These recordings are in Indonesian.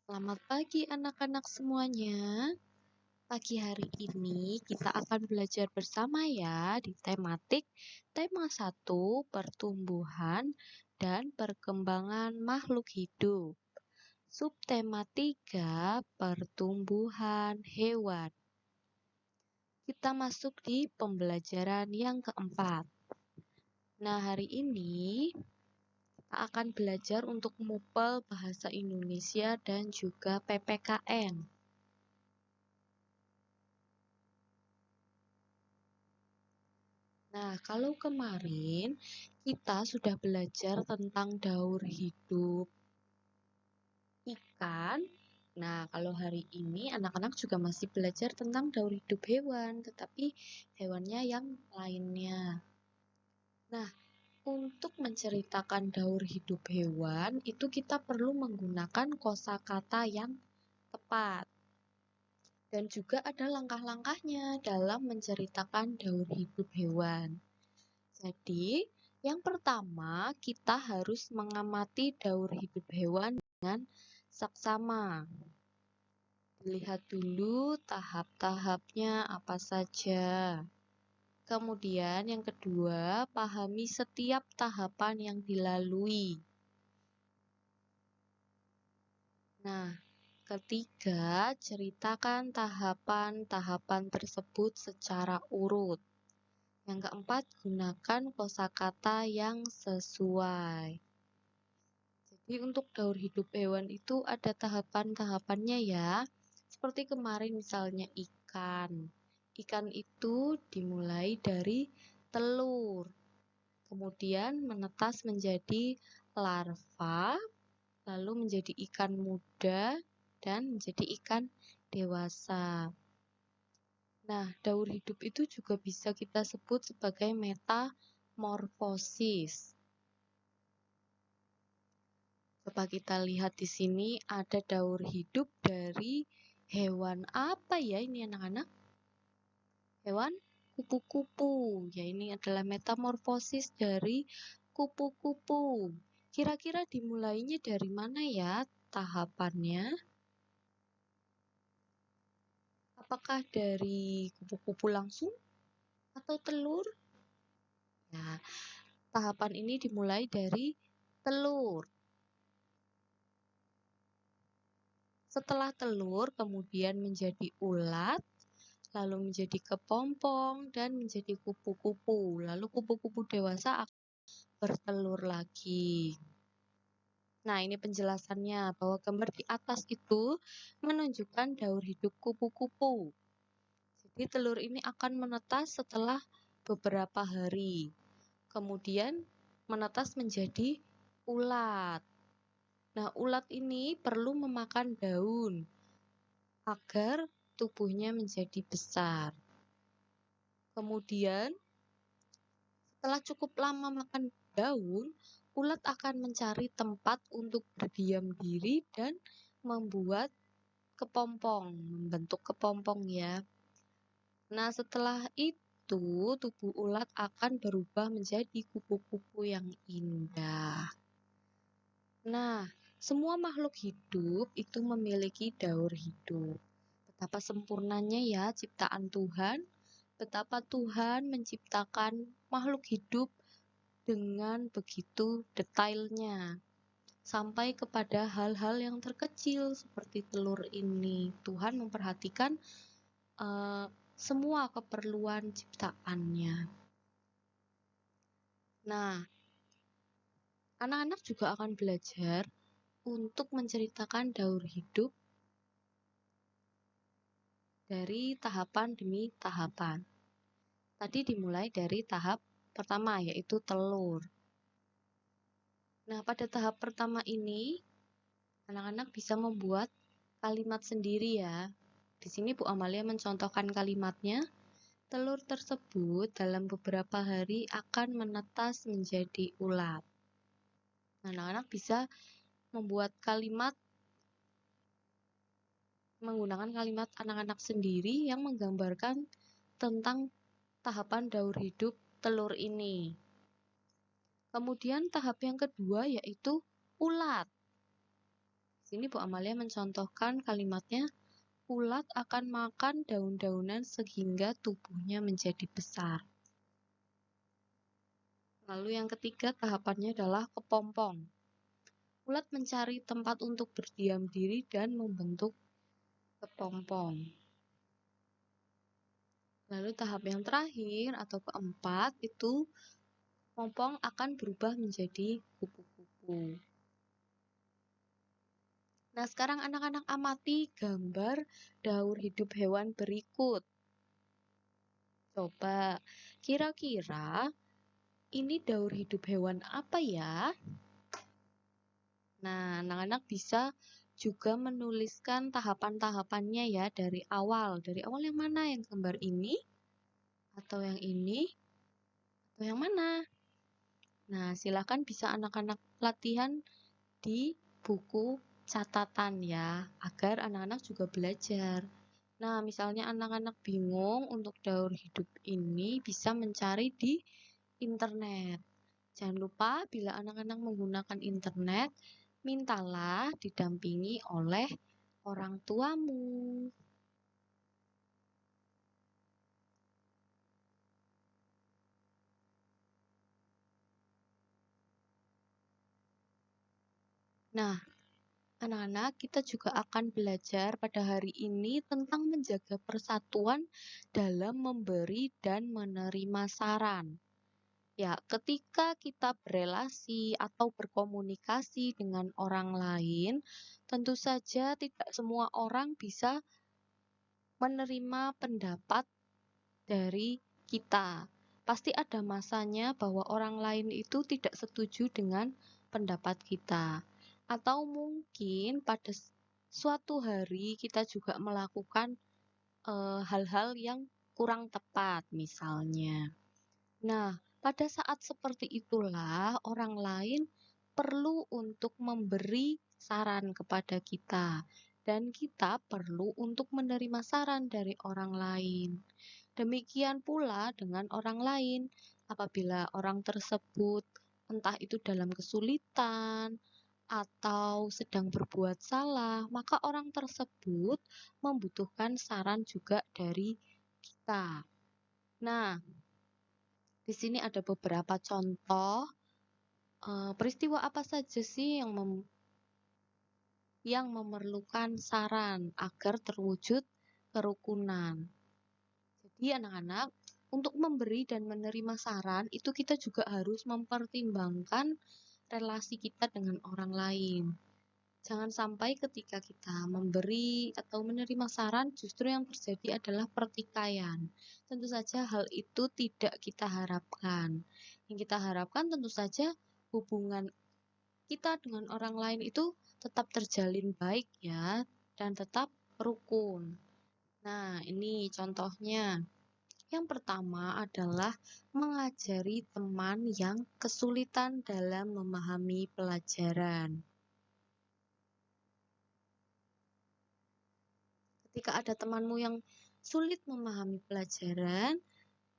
Selamat pagi anak-anak semuanya. Pagi hari ini kita akan belajar bersama ya di tematik tema 1 pertumbuhan dan perkembangan makhluk hidup. Subtema 3 pertumbuhan hewan. Kita masuk di pembelajaran yang keempat. Nah, hari ini kita akan belajar untuk MUPEL Bahasa Indonesia dan juga PPKN. Nah, kalau kemarin kita sudah belajar tentang daur hidup ikan. Nah, kalau hari ini anak-anak juga masih belajar tentang daur hidup hewan, tetapi hewannya yang lainnya. Nah, untuk menceritakan daur hidup hewan, itu kita perlu menggunakan kosakata yang tepat. Dan juga ada langkah-langkahnya dalam menceritakan daur hidup hewan. Jadi, yang pertama kita harus mengamati daur hidup hewan dengan saksama. Lihat dulu tahap-tahapnya apa saja. Kemudian yang kedua, pahami setiap tahapan yang dilalui. Nah, ketiga, ceritakan tahapan-tahapan tersebut secara urut. Yang keempat, gunakan kosakata yang sesuai. Jadi untuk daur hidup hewan itu ada tahapan-tahapannya ya. Seperti kemarin misalnya ikan. Ikan itu dimulai dari telur. Kemudian menetas menjadi larva, lalu menjadi ikan muda, dan menjadi ikan dewasa. Nah, daur hidup itu juga bisa kita sebut sebagai metamorfosis. Coba kita lihat di sini ada daur hidup dari hewan apa ya ini anak-anak? Hewan kupu-kupu. Ya, ini adalah metamorfosis dari kupu-kupu. Kira-kira dimulainya dari mana ya tahapannya? Apakah dari kupu-kupu langsung atau telur? Nah, tahapan ini dimulai dari telur. Setelah telur kemudian menjadi ulat, lalu menjadi kepompong, dan menjadi kupu-kupu. Lalu kupu-kupu dewasa akan bertelur lagi. Nah, ini penjelasannya bahwa gambar di atas itu menunjukkan daur hidup kupu-kupu. Jadi telur ini akan menetas setelah beberapa hari. Kemudian menetas menjadi ulat. Nah, ulat ini perlu memakan daun agar tubuhnya menjadi besar. Kemudian, setelah cukup lama makan daun, ulat akan mencari tempat untuk berdiam diri dan membuat kepompong, membentuk kepompong ya. Nah, setelah itu tubuh ulat akan berubah menjadi kupu-kupu yang indah. Nah, semua makhluk hidup itu memiliki daur hidup. Betapa sempurnanya ya ciptaan Tuhan, betapa Tuhan menciptakan makhluk hidup dengan begitu detailnya. Sampai kepada hal-hal yang terkecil seperti telur ini. Tuhan memperhatikan semua keperluan ciptaannya. Nah, anak-anak juga akan belajar untuk menceritakan daur hidup dari tahapan demi tahapan. Tadi dimulai dari tahap pertama yaitu telur. Nah, pada tahap pertama ini anak-anak bisa membuat kalimat sendiri ya. Di sini Bu Amalia mencontohkan kalimatnya. Telur tersebut dalam beberapa hari akan menetas menjadi ulat. Anak-anak bisa membuat kalimat menggunakan kalimat anak-anak sendiri yang menggambarkan tentang tahapan daur hidup telur ini. Kemudian tahap yang kedua yaitu ulat. Sini Bu Amalia mencontohkan kalimatnya, ulat akan makan daun-daunan sehingga tubuhnya menjadi besar. Lalu yang ketiga tahapannya adalah kepompong. Ulat mencari tempat untuk berdiam diri dan membentuk kepompong. Lalu tahap yang terakhir atau keempat itu kepompong akan berubah menjadi kupu-kupu. Nah, sekarang anak-anak amati gambar daur hidup hewan berikut. Coba, kira-kira ini daur hidup hewan apa ya? Nah, anak-anak bisa juga menuliskan tahapan-tahapannya ya dari awal. Dari awal yang mana? Yang gambar ini? Atau yang ini? Atau yang mana? Nah, silakan bisa anak-anak latihan di buku catatan ya, agar anak-anak juga belajar. Nah, misalnya anak-anak bingung untuk daur hidup ini bisa mencari di internet. Jangan lupa bila anak-anak menggunakan internet, mintalah didampingi oleh orang tuamu. Nah, anak-anak, kita juga akan belajar pada hari ini tentang menjaga persatuan dalam memberi dan menerima saran. Ya, ketika kita berelasi atau berkomunikasi dengan orang lain, tentu saja tidak semua orang bisa menerima pendapat dari kita. Pasti ada masanya bahwa orang lain itu tidak setuju dengan pendapat kita. Atau mungkin pada suatu hari kita juga melakukan hal-hal yang kurang tepat misalnya. Nah, pada saat seperti itulah orang lain perlu untuk memberi saran kepada kita dan kita perlu untuk menerima saran dari orang lain. Demikian pula dengan orang lain, apabila orang tersebut entah itu dalam kesulitan atau sedang berbuat salah, maka orang tersebut membutuhkan saran juga dari kita. Nah, di sini ada beberapa contoh peristiwa apa saja sih yang memerlukan saran agar terwujud kerukunan. Jadi anak-anak, untuk memberi dan menerima saran itu kita juga harus mempertimbangkan relasi kita dengan orang lain. Jangan sampai ketika kita memberi atau menerima saran justru yang terjadi adalah pertikaian. Tentu saja hal itu tidak kita harapkan. Yang kita harapkan tentu saja hubungan kita dengan orang lain itu tetap terjalin baik ya dan tetap rukun. Nah, ini contohnya. Yang pertama adalah mengajari teman yang kesulitan dalam memahami pelajaran. Ketika ada temanmu yang sulit memahami pelajaran,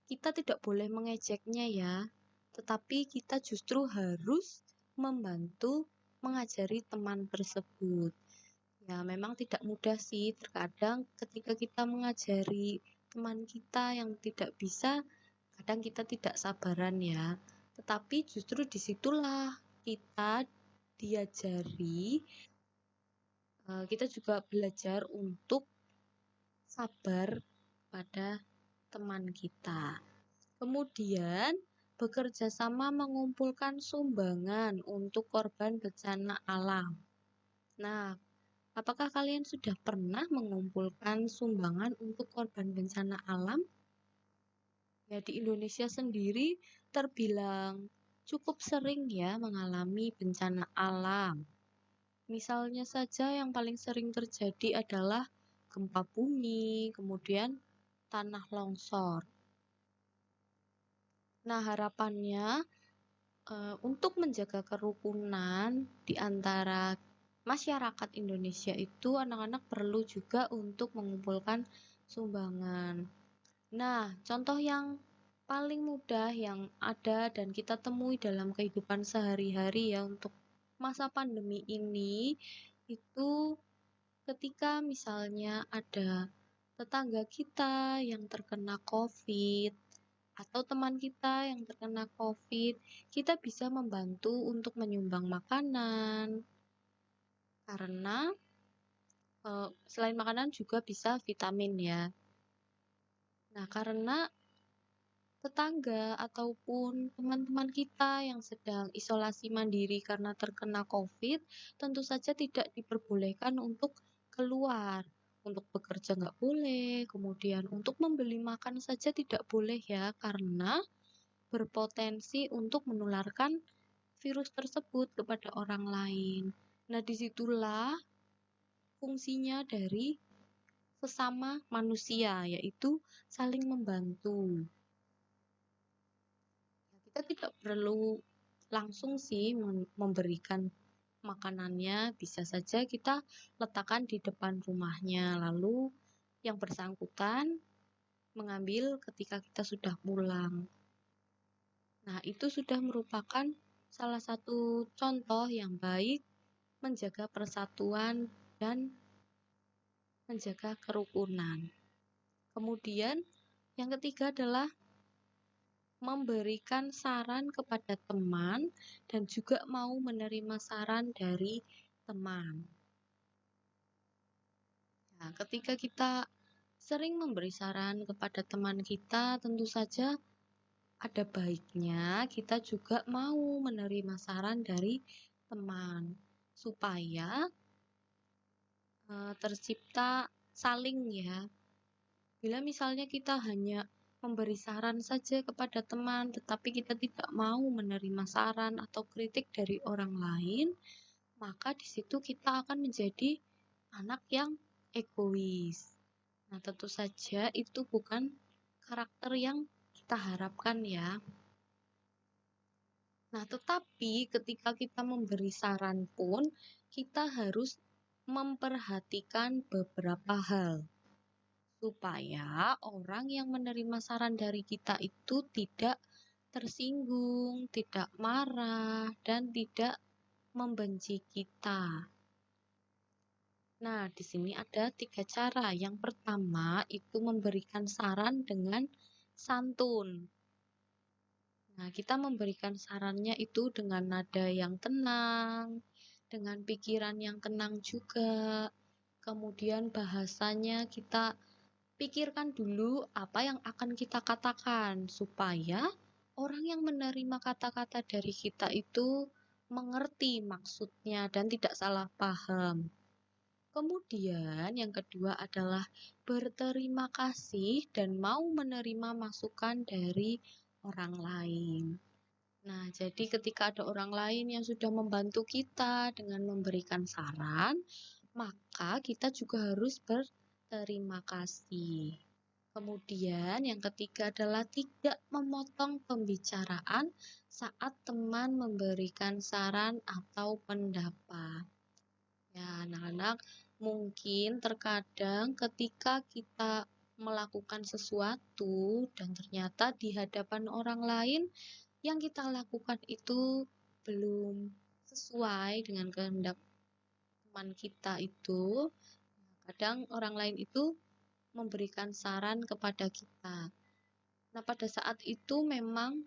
kita tidak boleh mengejeknya ya, tetapi kita justru harus membantu mengajari teman tersebut. Ya, memang tidak mudah sih, terkadang ketika kita mengajari teman kita yang tidak bisa, kadang kita tidak sabaran ya. Tetapi justru disitulah kita diajari, kita juga belajar untuk sabar pada teman kita. Kemudian, bekerja sama mengumpulkan sumbangan untuk korban bencana alam. Nah, apakah kalian sudah pernah mengumpulkan sumbangan untuk korban bencana alam? Ya, di Indonesia sendiri terbilang cukup sering ya mengalami bencana alam. Misalnya saja yang paling sering terjadi adalah gempa bumi, kemudian tanah longsor. Nah, harapannya untuk menjaga kerukunan di antara masyarakat Indonesia itu anak-anak perlu juga untuk mengumpulkan sumbangan. Nah, contoh yang paling mudah yang ada dan kita temui dalam kehidupan sehari-hari ya untuk masa pandemi ini itu ketika misalnya ada tetangga kita yang terkena COVID atau teman kita yang terkena COVID, kita bisa membantu untuk menyumbang makanan karena selain makanan juga bisa vitamin ya. Nah, karena tetangga ataupun teman-teman kita yang sedang isolasi mandiri karena terkena COVID, tentu saja tidak diperbolehkan untuk keluar. Untuk bekerja nggak boleh, kemudian untuk membeli makan saja tidak boleh ya, karena berpotensi untuk menularkan virus tersebut kepada orang lain. Nah, disitulah fungsinya dari sesama manusia, yaitu saling membantu. Kita tidak perlu langsung sih memberikan makanannya, bisa saja kita letakkan di depan rumahnya, lalu yang bersangkutan mengambil ketika kita sudah pulang. Nah, itu sudah merupakan salah satu contoh yang baik menjaga persatuan dan menjaga kerukunan. Kemudian yang ketiga adalah memberikan saran kepada teman dan juga mau menerima saran dari teman. Nah, ketika kita sering memberi saran kepada teman kita, tentu saja ada baiknya kita juga mau menerima saran dari teman supaya tercipta saling ya. Bila misalnya kita hanya memberi saran saja kepada teman, tetapi kita tidak mau menerima saran atau kritik dari orang lain, maka di situ kita akan menjadi anak yang egois. Nah, tentu saja itu bukan karakter yang kita harapkan ya. Nah, tetapi ketika kita memberi saran pun, kita harus memperhatikan beberapa hal supaya orang yang menerima saran dari kita itu tidak tersinggung, tidak marah, dan tidak membenci kita. Nah, di sini ada 3 cara. Yang pertama itu memberikan saran dengan santun. Nah, kita memberikan sarannya itu dengan nada yang tenang, dengan pikiran yang tenang juga. Kemudian bahasanya kita pikirkan dulu apa yang akan kita katakan supaya orang yang menerima kata-kata dari kita itu mengerti maksudnya dan tidak salah paham. Kemudian yang kedua adalah berterima kasih dan mau menerima masukan dari orang lain. Nah, jadi ketika ada orang lain yang sudah membantu kita dengan memberikan saran, maka kita juga harus berterima kasih. Kemudian yang ketiga adalah tidak memotong pembicaraan saat teman memberikan saran atau pendapat. Ya, anak-anak, mungkin terkadang ketika kita melakukan sesuatu dan ternyata di hadapan orang lain yang kita lakukan itu belum sesuai dengan kehendak teman kita itu, kadang orang lain itu memberikan saran kepada kita. Nah, pada saat itu memang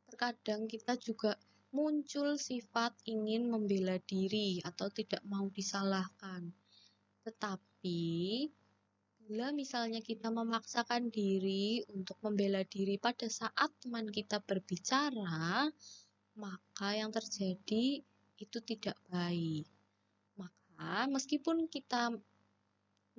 terkadang kita juga muncul sifat ingin membela diri atau tidak mau disalahkan. Tetapi bila misalnya kita memaksakan diri untuk membela diri pada saat teman kita berbicara, maka yang terjadi itu tidak baik. Maka meskipun kita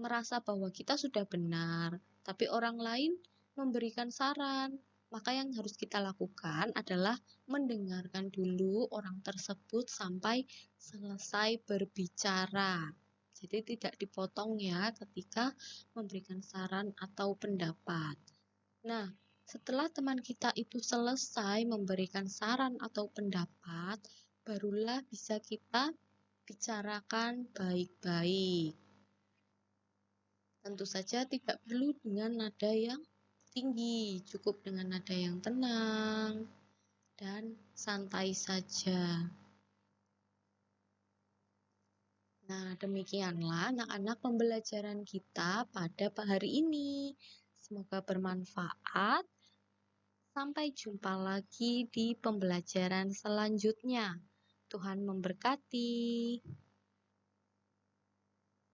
merasa bahwa kita sudah benar, tapi orang lain memberikan saran, maka yang harus kita lakukan adalah mendengarkan dulu orang tersebut sampai selesai berbicara. Jadi tidak dipotong ya ketika memberikan saran atau pendapat. Nah, setelah teman kita itu selesai memberikan saran atau pendapat, barulah bisa kita bicarakan baik-baik. Tentu saja tidak perlu dengan nada yang tinggi, cukup dengan nada yang tenang dan santai saja. Nah, demikianlah anak-anak pembelajaran kita pada hari ini. Semoga bermanfaat. Sampai jumpa lagi di pembelajaran selanjutnya. Tuhan memberkati.